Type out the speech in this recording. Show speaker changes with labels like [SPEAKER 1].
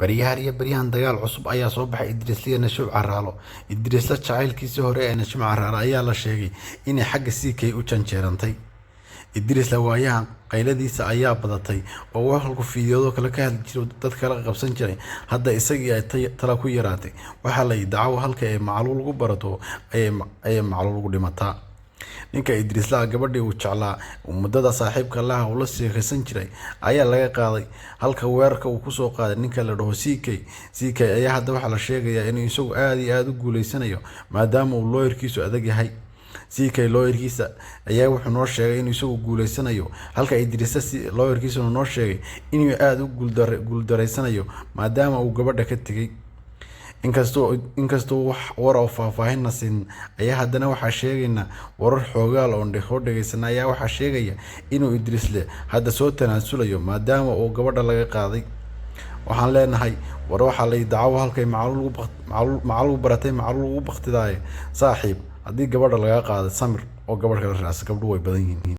[SPEAKER 1] baryahan dagaal cusub ayaa soo baxay Idriisliya Nashuuc Caraalo. Idriisla jacaylkiisii hore ee Nashuuc Caraalo ayaa la sheegay inay xagga CK u janjeerantay. Idriisla waayahan qayladiisa ayaa badatay oo waxalku fiidiyoodo kale ka hadli jiray dad kala qabsan jiray. Hadda isagii ay tala ku yaraatay. Waxa la yidaaco halka ay macluul ugu barato ay macluul ugu dhimataa. ninka Idriisla gabadhii uu jeclaa muddada saaxiibka laha uu la sheekaysan jiray ayaa laga qaaday halka weerarka uu ku soo qaaday ninka la dhaho CK ayaa hadda waxa la sheegayaa inuu isagu aad u guuleysanayo maadaama uu looyarkiisu adag yahay. CK looyarkiisa ayaa wuxuu noo sheegay inuu isagu guuleysanayo halka Idriisla looyarkiisu noo sheegay inuu aad u guuldareysanayo maadaama uu gabadha ka tagay. inkastoo wax war oo faahfaahin siin ayaa haddana waxa sheegayna warar xoogaal oo dhageysan ayaa waxa sheegaya inuu Idriisle hadda soo tanaasulayo maadaama uu gabadha laga qaaday. waxaan leenahay war waxa la yidaaco halkay macluul baratay macluul ugu baqtidaay saaxiib haddii gabadha laga qaaday samir oo gabadha kala raacsan gabdhuhu way badan yihiin.